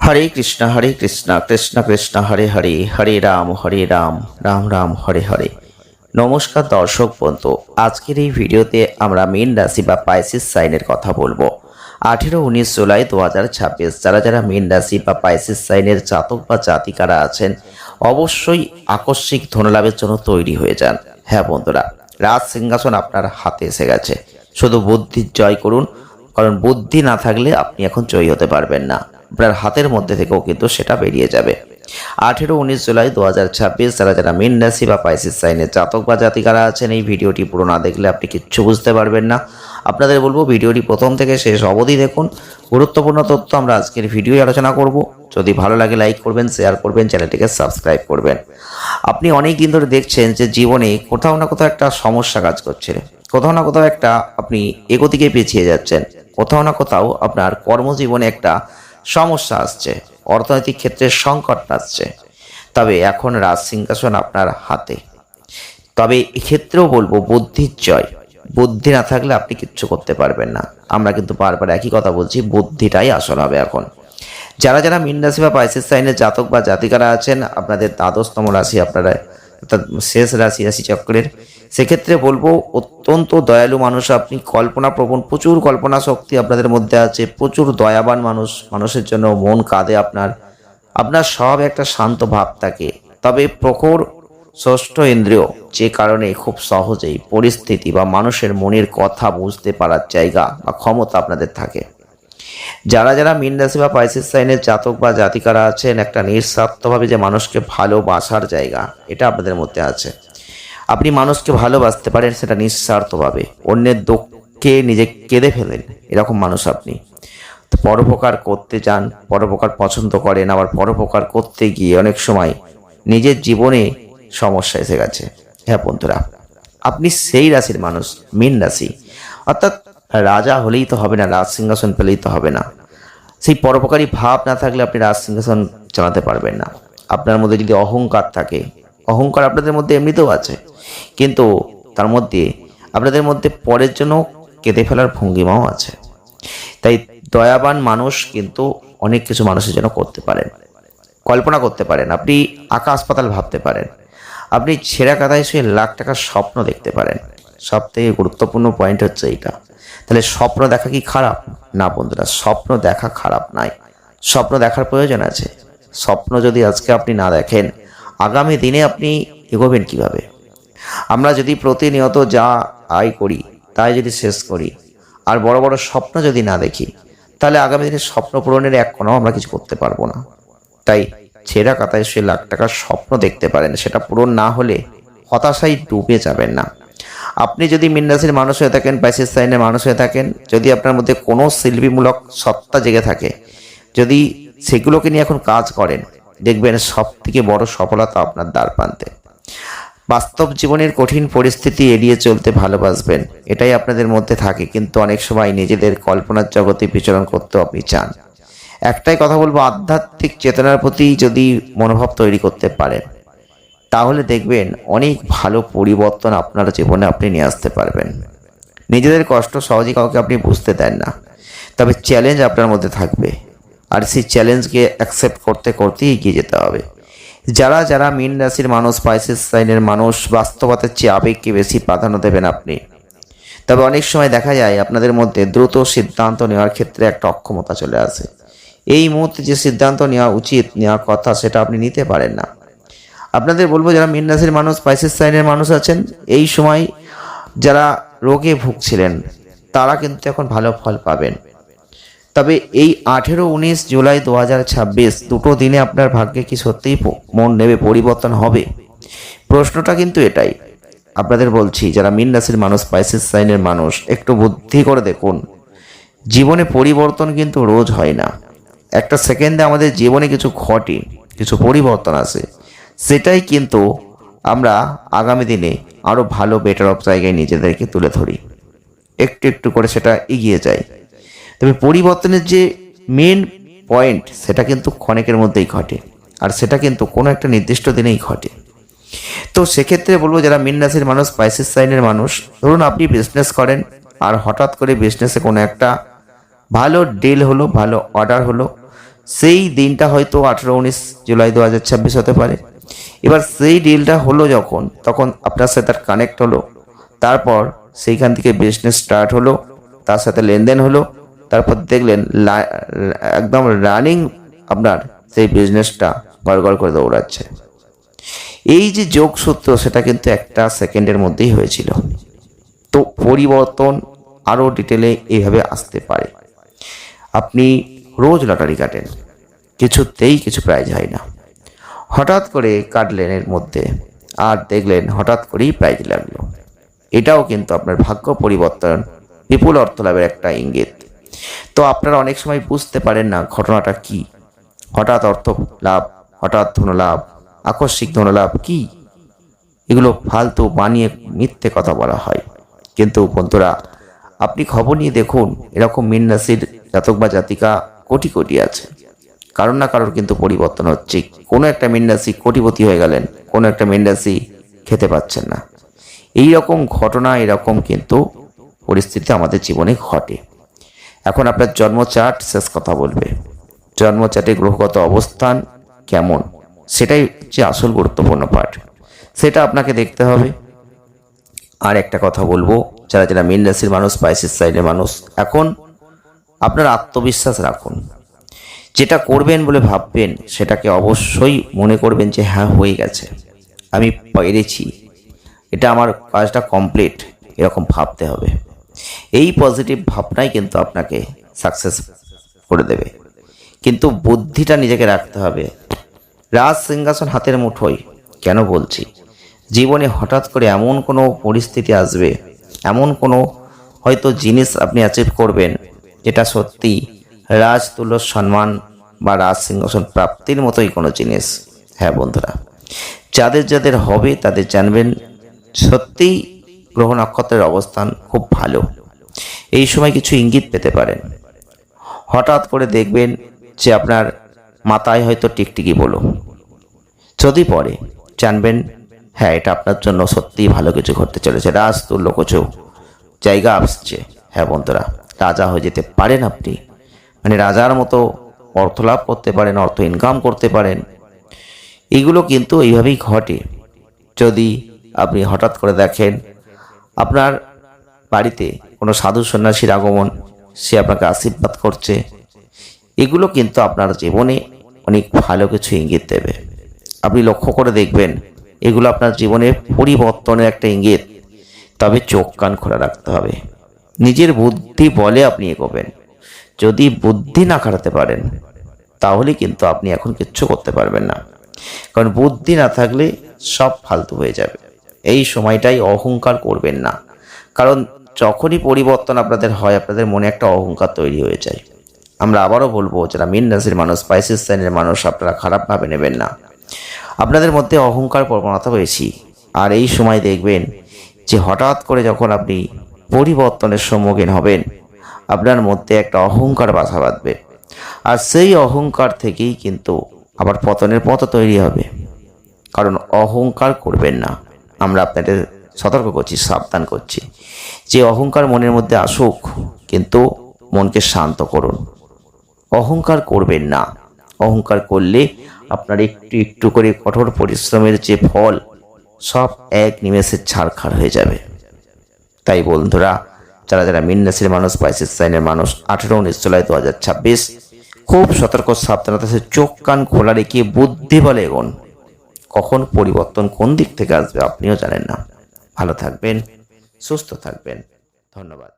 হরে কৃষ্ণ কৃষ্ণ কৃষ্ণ হরে হরে হরে রাম রাম রাম হরে হরে। নমস্কার দর্শক বন্ধু, আজকের এই ভিডিওতে আমরা মীন রাশি বা পাইসিস সাইনের কথা বলবো। 18-19 জুলাই 2026 যারা যারা মীন রাশি বা পাইসিস সাইনের জাতক বা জাতিকারা আছেন অবশ্যই আকস্মিক ধনলাভের জন্য তৈরি হয়ে যান। হ্যাঁ বন্ধুরা, রাজ সিংহাসন আপনার হাতে এসে গেছে, শুধু বুদ্ধির জয় করুন, কারণ বুদ্ধি না থাকলে আপনি এখন জয়ী হতে পারবেন না। আপনার হাতের মধ্যে থেকেও কিন্তু সেটা বেরিয়ে যাবে। 18-19 জুলাই 2026 যারা যারা মীন রাশি বা পাইসিস সাইনের জাতক বা জাতিকারা আছেন এই ভিডিওটি পুরো না দেখলে আপনি কিচ্ছু বুঝতে পারবেন না। আপনাদের বলবো ভিডিওটি প্রথম থেকে শেষ অবধি দেখুন, গুরুত্বপূর্ণ তথ্য আমরা আজকের ভিডিওয় আলোচনা করব। যদি ভালো লাগে লাইক করবেন, শেয়ার করবেন, চ্যানেলটিকে সাবস্ক্রাইব করবেন। আপনি অনেক দিন ধরে দেখছেন যে জীবনে কোথাও না কোথাও একটা সমস্যা কাজ করছে, কোথাও না কোথাও একটা আপনি এগোদিকে পিছিয়ে যাচ্ছেন, কোথাও না কোথাও আপনার কর্মজীবনে একটা সমস্যা আসছে, অর্থনৈতিক ক্ষেত্রে সংকট আসছে। তবে এখন রাজ সিংহাসন আপনার হাতে। তবে এক্ষেত্রেও বলবো বুদ্ধির জয়। বুদ্ধি না থাকলে আপনি কিচ্ছু করতে পারবেন না। আমরা কিন্তু বারবার একই কথা বলছি, বুদ্ধিটাই আসল হবে এখন। যারা যারা মীন রাশি বা পাইসিস সাইনের জাতক বা জাতিকারা আছেন, আপনাদের দ্বাদশতম রাশি আপনারা অর্থাৎ শেষ রাশি চক্রের, সেক্ষেত্রে বলবো অত্যন্ত দয়ালু মানুষ আপনি, কল্পনাপ্রবণ, প্রচুর কল্পনা শক্তি আপনাদের মধ্যে আছে, প্রচুর দয়াবান মানুষ, মানুষের জন্য মন কাঁদে আপনার সব একটা শান্ত ভাব থাকে। তবে প্রখর ষষ্ঠ ইন্দ্রিয়, যে কারণে খুব সহজেই পরিস্থিতি বা মানুষের মনের কথা বুঝতে পারার জায়গা বা ক্ষমতা আপনাদের থাকে। যারা যারা মীন রাশি বা পাইসিস সাইনের জাতক বা জাতিকারা আছেন, একটা নিঃস্বার্থভাবে যে মানুষকে ভালোবাসার জায়গা এটা আপনাদের মধ্যে আছে। আপনি মানুষকে ভালোবাসতে পারেন সেটা নিঃস্বার্থভাবে, অন্যের দুঃখে নিজে কেঁদে ফেলেন, এরকম মানুষ আপনি। তো পরোপকার করতে চান, পরোপকার পছন্দ করেন, আবার পরোপকার করতে গিয়ে অনেক সময় নিজের জীবনে সমস্যা এসে গেছে। হ্যাঁ বন্ধুরা, আপনি সেই রাশির মানুষ, মীন রাশি। অর্থাৎ রাজা হলেই তো হবে না, রাজ সিংহাসন পেলেই তো হবে না। সেই পরোপকারী ভাব না থাকলে আপনি রাজ সিংহাসন চালাতে পারবেন না। আপনার মধ্যে যদি অহংকার থাকে, অহংকার আপনাদের মধ্যে এমনিতেও আছে, কিন্তু তার মধ্যে আপনাদের মধ্যে পরের জন্য কেঁদে ফেলার ভঙ্গিমাও আছে। তাই দয়াবান মানুষ কিন্তু অনেক কিছু মানুষের জন্য করতে পারেন, কল্পনা করতে পারেন, আপনি আকাশ পাতাল ভাবতে পারেন, আপনি ছেঁড়া কাদায় শুয়ে লাখ টাকার স্বপ্ন দেখতে পারেন। সব থেকে গুরুত্বপূর্ণ পয়েন্ট হচ্ছে এইটা। তাহলে স্বপ্ন দেখা কি খারাপ? না বন্ধুরা, স্বপ্ন দেখা খারাপ নয়, স্বপ্ন দেখার প্রয়োজন আছে। স্বপ্ন যদি আজকে আপনি না দেখেন, আগামী দিনে আপনি এগোবেন কিভাবে? আমরা যদি প্রতিনিয়ত যা আয় করি তাই যদি শেষ করি, আর বড় বড় স্বপ্ন যদি না দেখি, তাহলে আগামী দিনে স্বপ্ন পূরণের এক কোণাও আমরা কিছু করতে পারবো না। তাই ছেঁড়া কাতায় সে লাখ টাকার স্বপ্ন দেখতে পারেন, সেটা পূরণ না হলে হতাশায় ডুবে যাবেন না। আপনি যদি মীন রাশির মানুষ হয়ে থাকেন, পাইসিস সাইনের মানুষ হয়ে থাকেন, যদি আপনার মধ্যে কোনো শিল্পীমূলক সত্তা জেগে থাকে, যদি সেগুলোকে নিয়ে এখন কাজ করেন, দেখবেন সব থেকে বড় সফলতা আপনার দ্বার প্রান্তে। বাস্তব জীবনের কঠিন পরিস্থিতি এড়িয়ে চলতে ভালোবাসবেন, এটাই আপনাদের মধ্যে থাকে, কিন্তু অনেক সময় নিজেদের কল্পনার জগতে বিচরণ করতেও আপনি চান। একটাই কথা বলবো, আধ্যাত্মিক চেতনার প্রতি যদি মনোভাব তৈরি করতে পারেন, তাহলে দেখবেন অনেক ভালো পরিবর্তন আপনার জীবনে আপনি নিয়ে আসতে পারবেন। নিজেদের কষ্ট সহজে কাউকে আপনি বুঝতে দেন না, তবে চ্যালেঞ্জ আপনার মধ্যে থাকবে, আর সেই চ্যালেঞ্জকে অ্যাকসেপ্ট করতে করতেই এগিয়ে যেতে হবে। যারা যারা মীন রাশির মানুষ, পাইসিস সাইনের মানুষ, বাস্তবতার চেয়ে আবেগকে বেশি প্রাধান্য দেবেন আপনি। তবে অনেক সময় দেখা যায় আপনাদের মধ্যে দ্রুত সিদ্ধান্ত নেওয়ার ক্ষেত্রে একটা অক্ষমতা চলে আসে। এই মুহূর্তে যে সিদ্ধান্ত নেওয়া উচিত, নেওয়া কথা, সেটা আপনি নিতে পারেন না। আপনাদের বলবো যারা মীন রাশির মানুষ, পাইসিস সাইনের মানুষ আছেন, এই সময় যারা রোগে ভুগছিলেন তারা কিন্তু এখন ভালো ফল পাবেন। তবে এই 18-19 জুলাই 2026 দুটো দিনে আপনার ভাগ্যে কি সত্যিই মন নেবে, পরিবর্তন হবে? প্রশ্নটা কিন্তু এটাই। আপনাদের বলছি যারা মীন রাশির মানুষ, পাইসিস সাইনের মানুষ, একটু বুদ্ধি করে দেখুন। জীবনে পরিবর্তন কিন্তু রোজ হয় না, একটা সেকেন্ডে আমাদের জীবনে কিছু ঘটে, কিছু পরিবর্তন আসে, সেটাই কিন্তু আমরা আগামী দিনে আরও ভালো বেটার অফ জায়গায় নিজেদেরকে তুলে ধরি, একটু একটু করে সেটা এগিয়ে যায়। তবে পরিবর্তনের যে মেন পয়েন্ট, সেটা কিন্তু ক্ষণিকের মধ্যেই ঘটে, আর সেটা কিন্তু কোনো একটা নির্দিষ্ট দিনেই ঘটে। তো সেক্ষেত্রে বলবো যারা মীন রাশির মানুষ, পাইসিস সাইনের মানুষ, ধরুন আপনি বিজনেস করেন, আর হঠাৎ করে বিজনেসে কোনো একটা ভালো ডিল হলো, ভালো অর্ডার হলো, সেই দিনটা হয়তো 18-19 জুলাই 2026 হতে পারে। এবার সেই ডিলটা হলো যখন, তখন আপনার সাথে তার কানেক্ট হলো, তারপর সেইখান থেকে বিজনেস স্টার্ট হলো, তার সাথে লেনদেন হলো, তারপর দেখলেন একদম রানিং আপনার সেই বিজনেসটা গড়গড় করে দৌড়াচ্ছে। এই যে যোগসূত্র, সেটা কিন্তু একটা সেকেন্ডের মধ্যেই হয়েছিল। তো পরিবর্তন আরও ডিটেলে এইভাবে আসতে পারে। আপনি রোজ লটারি কাটেন, কিছুতেই কিছু প্রাইজ হয় না, হঠাৎ করে কাটলেন এর মধ্যে, আর দেখলেন হঠাৎ করেই প্রাইজ লাগলো। এটাও কিন্তু আপনার ভাগ্য পরিবর্তন, বিপুল অর্থ লাভের একটা ইঙ্গিত। তো আপনারা অনেক সময় বুঝতে পারেন না ঘটনাটা কি। হঠাৎ অর্থ লাভ, হঠাৎ ধনলাভ, আকস্মিক ধনলাভ কি, এগুলো ফালতু বানিয়ে মিথ্যে কথা বলা হয়। কিন্তু বন্ধুরা, আপনি খবর নিয়ে দেখুন, এরকম মীন রাশির জাতক বা জাতিকা কোটি কোটি আছে। কারোর না কারোর কিন্তু পরিবর্তন হচ্ছে। কোনো একটা মীন রাশি কোটিপতি হয়ে গেলেন, কোনো একটা মীন রাশি খেতে পাচ্ছেন না। এই রকম ঘটনা, এরকম কিন্তু পরিস্থিতি আমাদের জীবনে ঘটে। এখন আপনার জন্ম চার্ট শেষ কথা বলবে। জন্ম চার্টে গ্রহগত অবস্থান কেমন, সেটাই হচ্ছে আসল গুরুত্বপূর্ণ পার্ট। সেটা আপনাকে দেখতে হবে। আর একটা কথা বলবো, যারা যারা মীন রাশির মানুষ, স্পাইসিস সাইডের মানুষ, এখন আপনার আত্মবিশ্বাস রাখুন। যেটা করবেন বলে ভাববেন, সেটাকে অবশ্যই মনে করবেন যে হ্যাঁ, হয়ে গেছে, আমি পেরেছি, এটা আমার কাজটা কমপ্লিট, এরকম ভাবতে হবে। এই পজিটিভ ভাবনাই কিন্তু আপনাকে সাকসেস করে দেবে। কিন্তু বুদ্ধিটা নিজেকে রাখতে হবে। রাজ সিংহাসন হাতের মুঠোয় কেন বলছি, জীবনে হঠাৎ করে এমন কোনো পরিস্থিতি আসবে, এমন কোনো হয়তো জিনিস আপনি অ্যাচিভ করবেন, যেটা সত্যি রাজতুল্য সম্মান বা রাজ সিংহাসন প্রাপ্তির মতোই কোনো জিনিস। হ্যাঁ বন্ধুরা, যাদের যাদের হবে তাদের জানবেন সত্যিই গ্রহ নক্ষত্রের অবস্থান খুব ভালো। এই সময় কিছু ইঙ্গিত পেতে পারেন। হঠাৎ করে দেখবেন যে আপনার মাথায় হয়তো টিকটিকি বলো যদি পড়ে, জানবেন হ্যাঁ, এটা আপনার জন্য সত্যিই ভালো কিছু ঘটতে চলেছে, রাজতুল্য কিছু জায়গা আসছে। হ্যাঁ বন্ধুরা, রাজা হয়ে যেতে পারেন আপনি, মানে রাজার মতো অর্থ লাভ করতে পারেন, অর্থ ইনকাম করতে পারেন। এগুলো কিন্তু এইভাবেই ঘটে। যদি আপনি হঠাৎ করে দেখেন আপনার বাড়িতে কোনো সাধু সন্ন্যাসীর আগমন, সে আপনাকে আশীর্বাদ করছে, এগুলো কিন্তু আপনার জীবনে অনেক ভালো কিছু ইঙ্গিত দেবে। আপনি লক্ষ্য করে দেখবেন, এগুলো আপনার জীবনে পরিবর্তনের একটা ইঙ্গিত। তবে চোখ কান খোলা রাখতে হবে। নিজের বুদ্ধি বলে আপনি এগোবেন। যদি বুদ্ধি না খাটাতে পারেন, তাহলে কিন্তু আপনি এখন কিচ্ছু করতে পারবেন না। কারণ বুদ্ধি না থাকলে সব ফালতু হয়ে যাবে। এই সময়টাই অহংকার করবেন না। কারণ যখনই পরিবর্তন আপনাদের হয়, আপনাদের মনে একটা অহংকার তৈরি হয়ে যায়। আমরা আবারও বলবো, যারা মীন রাশির মানুষ, স্পাইসিস সাইনের মানুষ, আপনারা খারাপভাবে নেবেন না। আপনাদের মধ্যে অহংকার প্রবণতা বেশি। আর এই সময় দেখবেন যে হঠাৎ করে যখন আপনি পরিবর্তনের সম্মুখীন হবেন, আপনার মধ্যে একটা অহংকার বাসা বাঁধবে। আর সেই অহংকার থেকেই কিন্তু আবার পতনের পথ তৈরি হবে। কারণ অহংকার করবেন না। আমরা আপনাদের সতর্ক করছি, সাবধান করছি যে অহংকার মনের মধ্যে আসুক, কিন্তু মনকে শান্ত করুন। অহংকার করবেন না। অহংকার করলে আপনার একটু একটু করে কঠোর পরিশ্রমের যে ফল, সব এক নিমেষে ছাড়খাড় হয়ে যাবে। তাই বন্ধুরা, যারা যারা মীন রাশির মানুষ, স্পাইসিস সাইনের মানুষ, 18-19 জুলাই 2026, খুব সতর্ক সাবধানতা সে চোখ কান খোলা রেখে বুদ্ধি বলে এগোন। কখন পরিবর্তন কোন দিক থেকে আসবে আপনিও জানেন না। ভালো থাকবেন, সুস্থ থাকবেন। ধন্যবাদ।